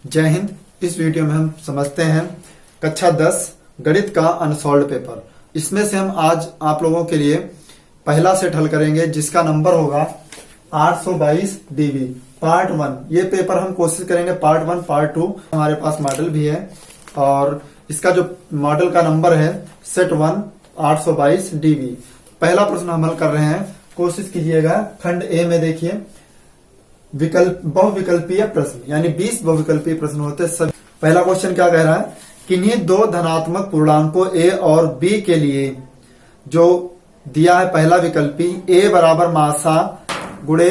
जय हिंद। इस वीडियो में हम समझते हैं कक्षा 10 गणित का अनसॉल्व्ड पेपर। इसमें से हम आज आप लोगों के लिए पहला सेट हल करेंगे जिसका नंबर होगा 822 डीवी पार्ट 1। ये पेपर हम कोशिश करेंगे पार्ट 1 पार्ट 2। हमारे पास मॉडल भी है और इसका जो मॉडल का नंबर है सेट 1 822 डीवी। पहला प्रश्न हम हल कर रहे हैं, कोशिश कीजिएगा। खंड ए में देखिए बहुविकल्पीय प्रश्न यानी 20 बहुविकल्पीय प्रश्न होते हैं सब। पहला क्वेश्चन क्या कह रहा है, किन्हीं दो धनात्मक पूर्णांकों a और b के लिए जो दिया है पहला विकल्पी a बराबर मासा गुणे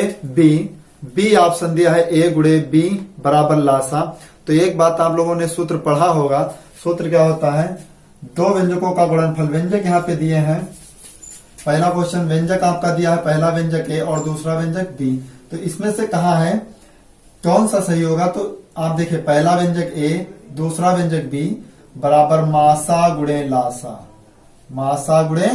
b ऑप्शन दिया है a गुणे b बराबर लासा। तो एक बात आप लोगों ने सूत्र पढ़ा होगा, सूत्र क्या होता है, दो व्यंजकों का गुणनफल। व्यंजक यहाँ पे दिए हैं, पहला क्वेश्चन व्यंजक आपका दिया है, पहला व्यंजक a और दूसरा व्यंजक b। तो इसमें से कहा है कौन सा सही होगा, तो आप देखिए पहला व्यंजक a दूसरा व्यंजक b बराबर मासा गुणे लासा। मासा गुणे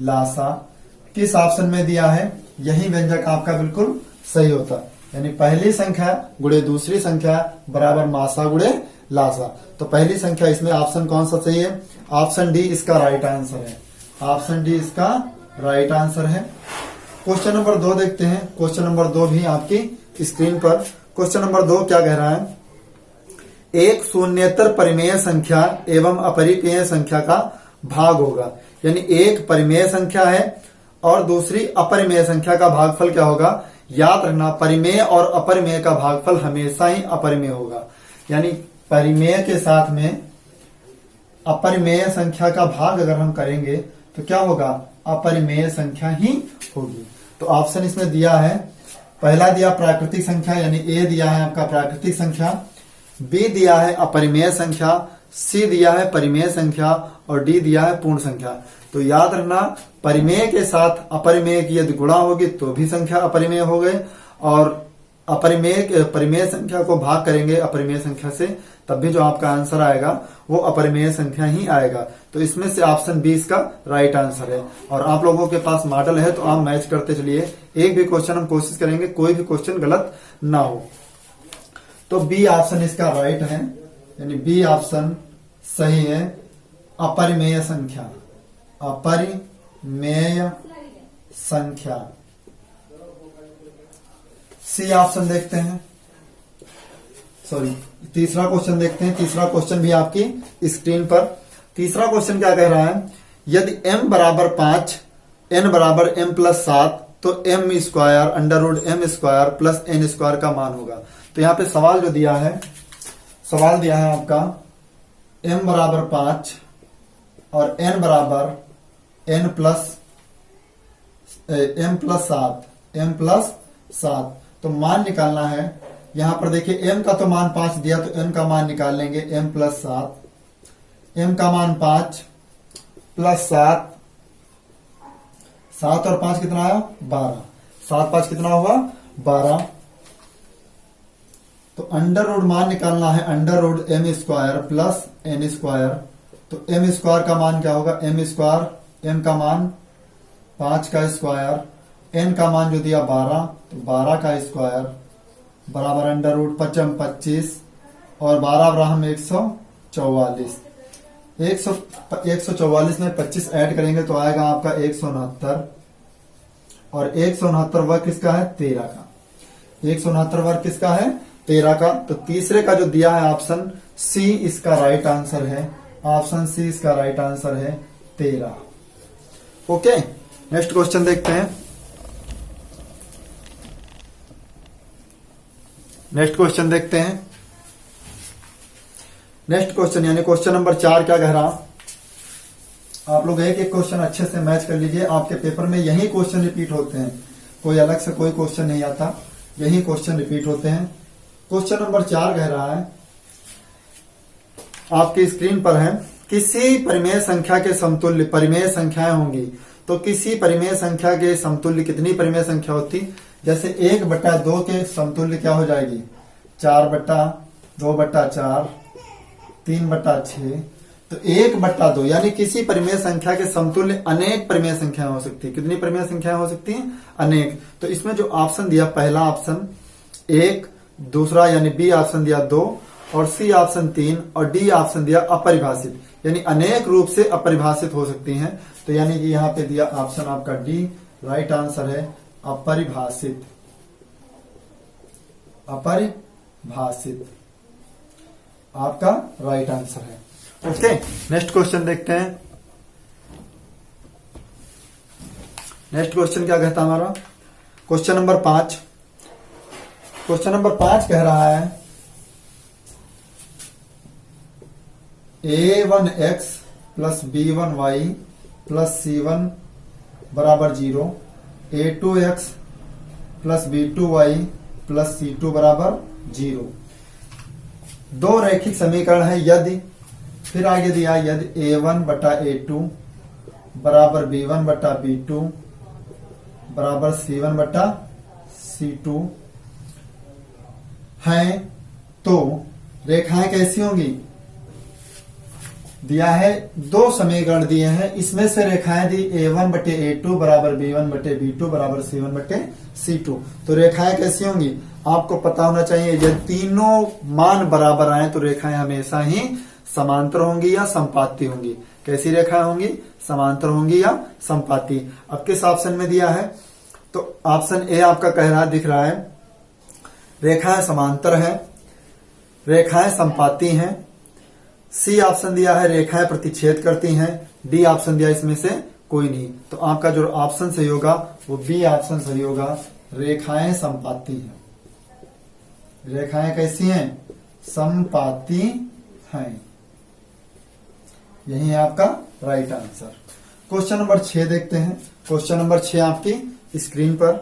लासा किस ऑप्शन में दिया है, यही व्यंजक आपका बिल्कुल सही होता है। यानी पहली संख्या गुणे दूसरी संख्या बराबर मासा गुणे लासा। तो पहली संख्या इसमें ऑप्शन कौन सा सही है, ऑप्शन डी इसका राइट आंसर है। ऑप्शन डी इसका राइट आंसर है। क्वेश्चन नंबर 2 देखते हैं। क्वेश्चन नंबर 2 भी आपकी स्क्रीन पर। क्वेश्चन नंबर 2 क्या कह रहा है, एक शून्येतर परिमेय संख्या एवं अपरिमेय संख्या का भाग होगा। यानी एक परिमेय संख्या है और दूसरी अपरिमेय संख्या का भागफल क्या होगा। याद रखना परिमेय और अपरिमेय का भागफल हमेशा ही अपरिमेय होगा। यानी परिमेय के साथ में अपरिमेय संख्या का भाग अगर हम करेंगे तो क्या होगा, अपरिमेय संख्या ही होगी। तो ऑप्शन इसमें दिया है, पहला दिया प्राकृतिक संख्या यानी ए दिया है आपका प्राकृतिक संख्या, बी दिया है अपरिमेय संख्या, सी दिया है परिमेय संख्या और डी दिया है पूर्ण संख्या। तो याद रखना परिमेय के साथ अपरिमेय की यदि गुणा होगी तो भी संख्या अपरिमेय हो गए, और परिमेय संख्या को भाग करेंगे अपरिमेय संख्या से तब भी जो आपका आंसर आएगा वो अपरिमेय संख्या ही आएगा। तो इसमें से ऑप्शन बी इसका राइट आंसर है। और आप लोगों के पास मॉडल है तो आप मैच करते चलिए, एक भी क्वेश्चन हम कोशिश करेंगे कोई भी क्वेश्चन गलत ना हो। तो बी ऑप्शन इसका राइट है, यानी बी ऑप्शन सही है, अपरिमेय संख्या। अपरिमेय संख्या। सी ऑप्शन देखते हैं, सॉरी तीसरा क्वेश्चन देखते हैं। तीसरा क्वेश्चन भी आपकी स्क्रीन पर। तीसरा क्वेश्चन क्या कह रहा है, यदि m बराबर 5 n बराबर m प्लस 7 तो m square under root m square plus n square का मान होगा। तो यहाँ पे सवाल जो दिया है, सवाल दिया है आपका m बराबर 5 और n बराबर n प्लस m प्लस 7। तो मान निकालना है। यहां पर देखिए m का तो मान 5 दिया तो n का मान निकाल लेंगे m प्लस 7। m का मान 5 प्लस 7, 7 और 5 कितना आया 12, 7 5 कितना हुआ 12। तो अंडर रूट मान निकालना है, under root m square plus n square. तो m स्क्वायर का मान क्या होगा, m स्क्वायर, m का मान 5 का स्क्वायर, n का मान जो दिया 12 तो 12 का स्क्वायर बराबर अंडर रूट 5 25 और 12 ब्राह्म 144। 144 में 25 ऐड करेंगे तो आएगा आपका 169 और 169 वर्ग किसका है 13 का। 169 वर्ग किसका है 13 का। तो तीसरे का जो दिया है ऑप्शन सी इसका राइट आंसर है। ऑप्शन सी इसका राइट आंसर है 13। ओके, नेक्स्ट क्वेश्चन देखते हैं। नेक्स्ट क्वेश्चन देखते हैं। नेक्स्ट क्वेश्चन यानी क्वेश्चन नंबर 4 क्या कह रहा, आप लोग एक एक क्वेश्चन अच्छे से मैच कर लीजिए। आपके पेपर में यही क्वेश्चन रिपीट होते हैं, कोई अलग से कोई क्वेश्चन नहीं आता, यही क्वेश्चन रिपीट होते हैं। क्वेश्चन नंबर 4 कह रहा है, आपकी स्क्रीन पर है, किसी परिमेय संख्या के समतुल्य परिमेय संख्याएं होंगी। तो किसी परिमेय संख्या के समतुल्य कितनी परिमेय संख्या होती, जैसे 1/2 के समतुल्य क्या हो जाएगी 4/2/4 3/6। तो 1/2 यानी किसी परिमेय संख्या के समतुल्य अनेक परिमेय संख्याएं हो सकती है। कितनी परिमेय संख्याएं हो सकती हैं, अनेक। तो इसमें जो ऑप्शन दिया पहला ऑप्शन 1, दूसरा यानी बी ऑप्शन दिया 2 और सी ऑप्शन 3 और डी ऑप्शन दिया अपरिभाषित, यानी अनेक रूप से अपरिभाषित हो सकती हैं। तो यानी कि यहाँ पे दिया ऑप्शन आपका डी राइट आंसर है, अपरिभाषित। अपरिभाषित आपका राइट आंसर है। ओके, नेक्स्ट क्वेश्चन देखते हैं। नेक्स्ट क्वेश्चन क्या कहता है हमारा, क्वेश्चन नंबर 5। क्वेश्चन नंबर 5 कह रहा है a1x plus b1y plus c1 बराबर 0, a2x plus b2y plus c2 बराबर 0। दो रैखिक समीकरण है यदि, फिर आगे दिया यदि a1 बटा a2 बराबर b1 बटा b2 बराबर c1 बटा c2 है तो रेखाएं कैसी होंगी। दिया है दो समीकरण दिए हैं, इसमें से रेखाएं दी a1 बटे a2 बराबर b1 बटे b2 बराबर c1 बटे c2। तो रेखाएं कैसी होंगी आपको पता होना चाहिए। यदि तीनों मान बराबर आए तो रेखाएं हमेशा ही समांतर होंगी या संपाती होंगी। कैसी रेखाएं होंगी, समांतर होंगी या संपाती। अब किस ऑप्शन में दिया है, तो ऑप्शन ए आपका कह रहा दिख रहा है रेखाएं समांतर है, रेखाएं संपाती हैं। सी ऑप्शन दिया है रेखाएं प्रतिच्छेद करती हैं। डी ऑप्शन दिया इसमें से कोई नहीं। तो आपका जो ऑप्शन सही होगा वो बी ऑप्शन सही होगा, रेखाएं संपाती हैं। रेखाएं कैसी हैं, संपाती हैं। यही है आपका राइट आंसर। क्वेश्चन नंबर 6 देखते हैं। क्वेश्चन नंबर 6 आपकी स्क्रीन पर।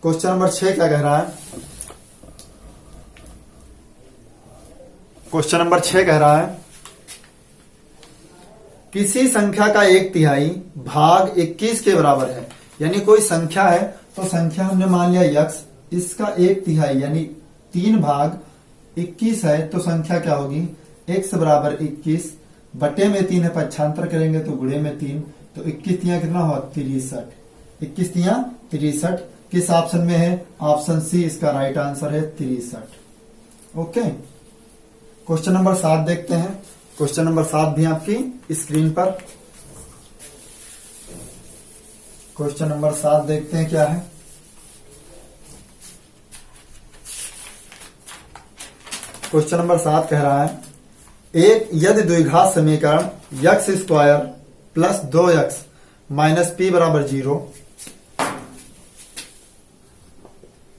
क्वेश्चन नंबर 6 क्या कह रहा है, क्वेश्चन नंबर 6 कह रहा है किसी संख्या का 1/3 भाग 21 के बराबर है। यानी कोई संख्या है तो संख्या हमने मान लिया x, इसका 1/3 यानी 3 भाग 21 है तो संख्या क्या होगी, x बराबर 21 बटे में 3 है, पक्षांतर करेंगे तो गुणे में 3, तो 21 तिया कितना हुआ 63। 21 तिया 63 किस ऑप्शन में है, ऑप्शन सी इसका राइट आंसर है 63। ओके, क्वेश्चन नंबर 7 देखते हैं। क्वेश्चन नंबर 7 भी आपकी स्क्रीन पर। क्वेश्चन नंबर 7 देखते हैं क्या है। क्वेश्चन नंबर 7 कह रहा है एक यदि द्विघात समीकरण x square plus 2x minus p बराबर 0,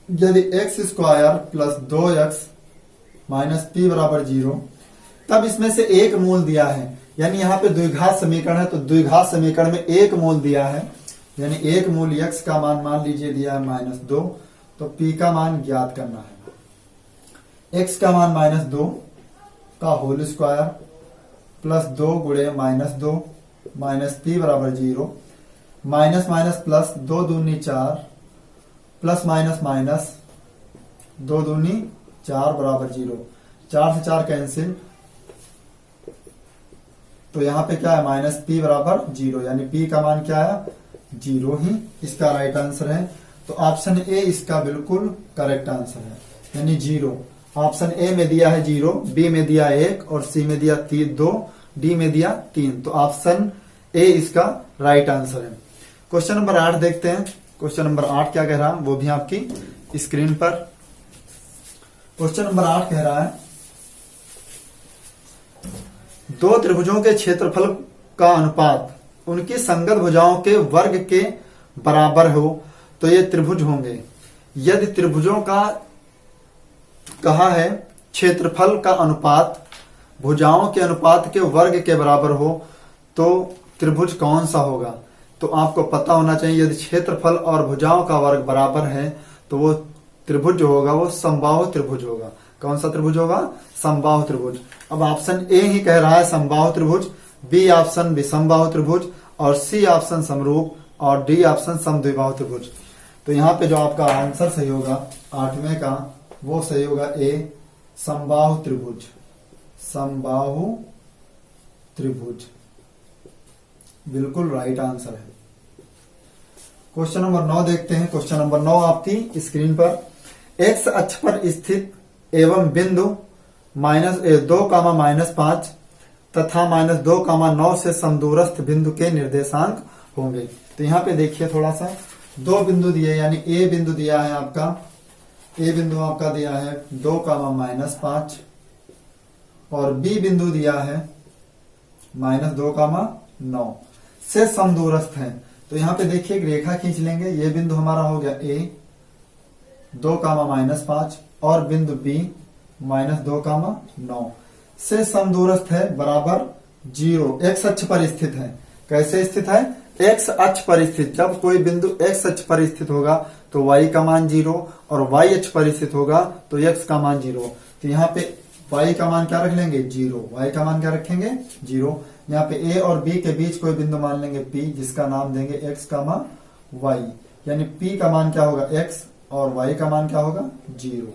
यदि x square plus 2x minus p बराबर 0, तब इसमें से एक मूल दिया है। यानी यहाँ पे द्विघात समीकरण है तो द्विघात समीकरण में एक मूल दिया है, यानी एक मूल x का मान लीजिए दिया है -2, तो p का मान ज्ञात करना है। x का मान -2 का होल स्क्वायर प्लस 2 गुणे -2 माइनस p बराबर 0, माइनस माइनस प्लस 2 दूनी 4 प्लस माइनस माइनस 2 दूनी 4 बराबर 0, 4 से 4 कैंसिल, तो यहाँ पे क्या है -p बराबर 0, यानी p का मान क्या है 0 ही इसका राइट आंसर है। तो ऑप्शन ए इसका बिल्कुल करेक्ट आंसर है, यानी 0। ऑप्शन ए में दिया है 0, बी में दिया 1 और सी में दिया 2, डी में दिया 3, तो ऑप्शन ए इसका राइट आंसर है। क्वेश्चन नंबर 8 देखते हैं। क्वेश्चन नंबर 8 क्या कह रहा है वो भी आपकी स्क्रीन पर। क्वेश्चन नंबर 8 कह रहा है दो त्रिभुजों के क्षेत्रफल का अनुपात उनकी संगत भुजाओं के वर्ग के बराबर हो तो ये त्रिभुज होंगे। यदि त्रिभुजों का कहा है क्षेत्रफल का अनुपात भुजाओं के अनुपात के वर्ग के बराबर हो तो त्रिभुज कौन सा होगा, तो आपको पता होना चाहिए यदि क्षेत्रफल और भुजाओं का वर्ग बराबर है तो वो त्रिभुज जो होगा वो समबाहु त्रिभुज होगा। कौन सा त्रिभुज होगा, समबाहु त्रिभुज। अब ऑप्शन ए ही कह रहा है समबाहु त्रिभुज, बी ऑप्शन विषमबाहु त्रिभुज और सी ऑप्शन समरूप और डी ऑप्शन समद्विबाहु त्रिभुज। तो यहाँ पे जो आपका आंसर सही होगा 8वें का वो सही होगा ए समबाहु त्रिभुज। समबाहु त्रिभुज बिल्कुल राइट आंसर है। क्वेश्चन नंबर 9 देखते हैं। क्वेश्चन नंबर 9 आपकी स्क्रीन पर। एक्स अक्ष पर स्थित एवं बिंदु -2, तथा -2, 9 से समदूरस्थ बिंदु के निर्देशांक होंगे। तो यहाँ पे देखिए थोड़ा सा, दो बिंदु दिए, यानी ए बिंदु दिया है आपका, ए बिंदु आपका दिया है 2, -5 और बी बिंदु दिया है -2, 9 से समदूरस्थ है। तो यहाँ पे देखिए एक रेखा खींच लेंगे, ये बिंदु हमारा हो गया ए 2, -5 और बिंदु बी -2, 9 से समदूरस्थ है बराबर 0, एक्स अक्ष पर स्थित है। कैसे स्थित है? एक्स अक्ष पर स्थित। जब कोई बिंदु एक्स अक्ष पर स्थित होगा तो y का मान 0 और y अक्ष पर स्थित होगा तो x का मान 0। तो यहाँ पे y का मान क्या रख लेंगे? 0। y का मान क्या रखेंगे? 0। यहाँ पे a और b के बीच कोई बिंदु मान लेंगे p, जिसका नाम देंगे x, y, यानी p का मान क्या होगा? x और y का मान क्या होगा? 0।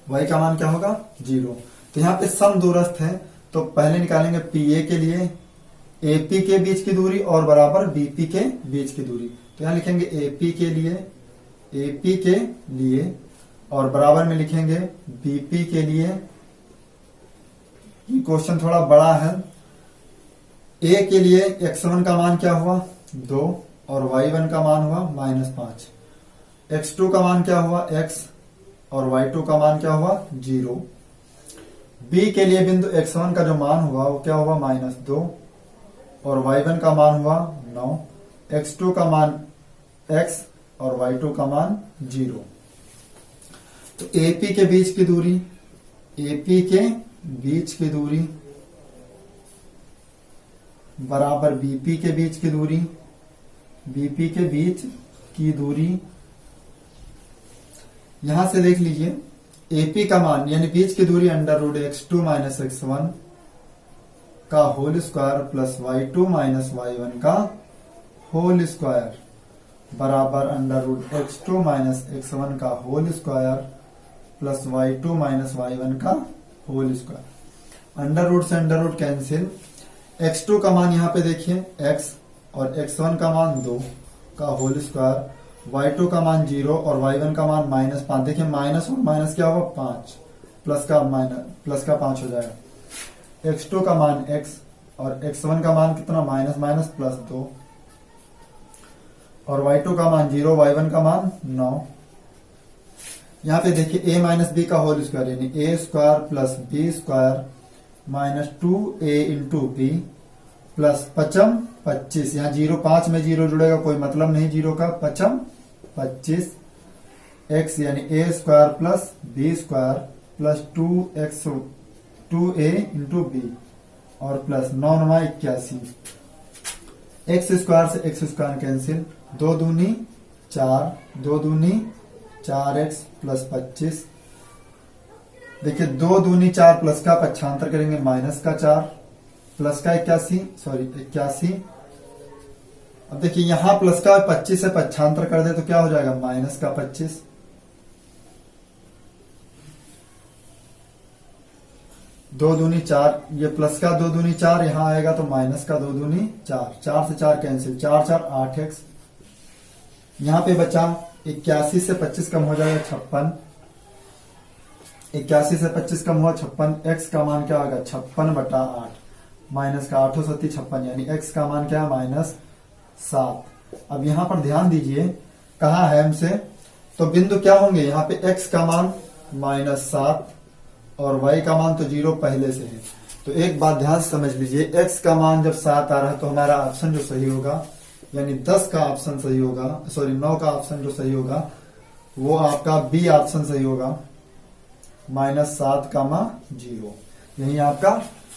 y का मान क्या होगा? 0। तो यहाँ पे समदूरस्थ है, तो पहले निकालेंगे PA के लिए AP के बीच की दूरी और बराबर BP के बीच की दूरी। तो यहाँ लिखेंगे AP के लिए और बराबर में लिखेंगे BP के लिए। ये क्वेश्चन थोड़ा बड़ा है। A के लिए x1 का मान क्या हुआ? 2 और y1 का मान हुआ -5। x2 का मान क्या हुआ? x और y2 का मान क्या हुआ? 0। B के लिए बिंदु x1 का जो मान हुआ वो क्या हुआ? -2 और y1 का मान हुआ 9, x2 का मान x और y2 का मान 0। तो AP के बीच की दूरी, AP के बीच की दूरी बराबर BP के बीच की दूरी, BP के बीच की दूरी। यहां से देख लीजिए AP का मान यानी बीच की दूरी √x2 - x1 का whole square plus y2 - y1 का होल स्क्वायर बराबर √x2 - x1 का whole square plus y2 - y1 का होल स्क्वायर। अंडर रूट से अंडर रूट कैंसिल। x2 का मान यहाँ पे देखिए x और x1 का मान 2 का होल स्क्वायर, y2 का मान 0 और y1 का मान -5। देखिए माइनस और माइनस क्या होगा? 5, प्लस का 5 हो जाएगा। x2 का मान x और x1 का मान कितना? -2 और y2 का मान 0, y1 का मान 9। यहाँ पे देखिए a - b का होल स्क्वायर यानी a² plus b² -2a into B plus 5 25। यहाँ 0 5 में 0 जुड़ेगा, कोई मतलब नहीं 0 का। 5 25 x यानी a² plus b² plus 2a into b और प्लस 9 9 81। x² से x² कैंसिल, 2 दूनी 4, 2 दूनी 4x प्लस 25। देखिए 2 दूनी 4 प्लस का पक्षांतर करेंगे -4 प्लस का 81। अब देखिए यहां प्लस का 25 से पक्षांतर कर दे तो क्या हो जाएगा? -25। दो दूनी 4, ये प्लस का 2 दूनी 4 यहां आएगा तो माइनस का 2 दूनी 4, 4 से 4 कैंसिल, 4 4 8x। यहां पे बचा 81 से 25 कम हो जाएगा 56। 81 से 25 कम हुआ 56। x का मान क्या होगा? 56/8 माइनस का 8 7 56 यानी x का मान क्या है? -7। अब यहां पर ध्यान दीजिए, कहा है हमसे तो बिंदु क्या होंगे? यहाँ पे x का मान -7 और y का मान तो 0 पहले से है। तो एक बात ध्यान से समझ लीजिए, x का मान जब 7 आ रहा है तो हमारा ऑप्शन जो सही होगा यानी 10 का ऑप्शन सही होगा, 9 का ऑप्शन जो सही होगा वो आपका बी ऑप्शन सही होगा, -7, 0। यही आपका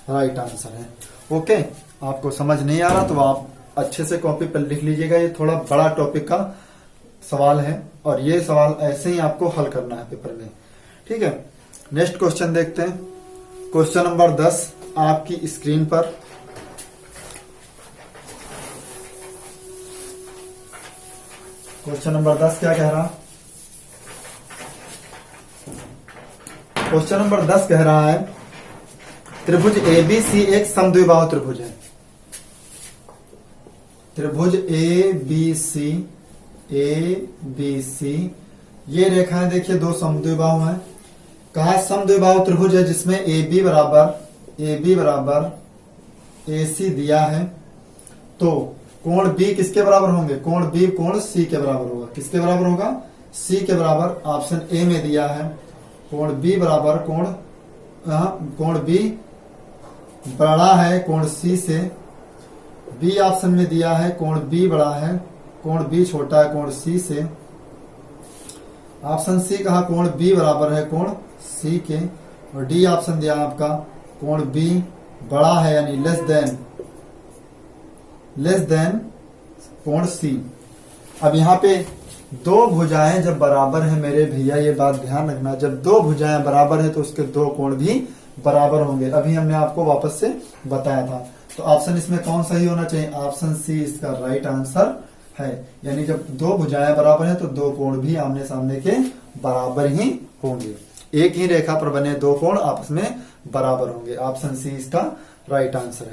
राइट आंसर है। ओके, आपको समझ नहीं आ रहा तो आप अच्छे से कॉपी पर लिख लीजिएगा। ये थोड़ा बड़ा टॉपिक का सवाल है और ये सवाल ऐसे ही आपको हल करना है पेपर में। ठीक है, नेक्स्ट क्वेश्चन देखते हैं। क्वेश्चन नंबर 10 आपकी स्क्रीन पर। क्वेश्चन नंबर 10 क्या कह रहा? क्वेश्चन नंबर 10 कह रहा है त्रिभुज ABC एक समद्विबाहु त्रिभुज है। त्रिभुज ABC ये रेखाएं देखिए दो समद्विबाहु हैं। कहा समद्विबाहु त्रिभुज है जिसमें ए बी बराबर ए सी दिया है, तो कोण बी किसके बराबर होंगे? कोण बी कोण सी के बराबर होगा। किसके बराबर होगा? सी के बराबर। ऑप्शन ए में दिया है कोण बी बराबर कोण बी बड़ा है कोण सी से। बी ऑप्शन में दिया है कोण बी बड़ा है, कोण बी छोटा है कोण सी से। ऑप्शन सी कहा कोण बी बराबर है कोण सी के, और डी ऑप्शन दिया आपका कोण बी बड़ा है यानी लेस देन कोण सी। अब यहाँ पे दो भुजाएं जब बराबर है मेरे भैया, ये बात ध्यान रखना, जब दो भुजाएं बराबर है तो उसके दो कोण भी बराबर होंगे। अभी हमने आपको वापस से बताया था। तो ऑप्शन इसमें कौन सही होना चाहिए? ऑप्शन सी इसका राइट आंसर है। यानी जब दो भुजाएं बराबर है तो दो कोण भी आमने सामने के बराबर ही होंगे। एक ही रेखा पर बने दो कोण आपस में बराबर होंगे। ऑप्शन सी इसका राइट आंसर है।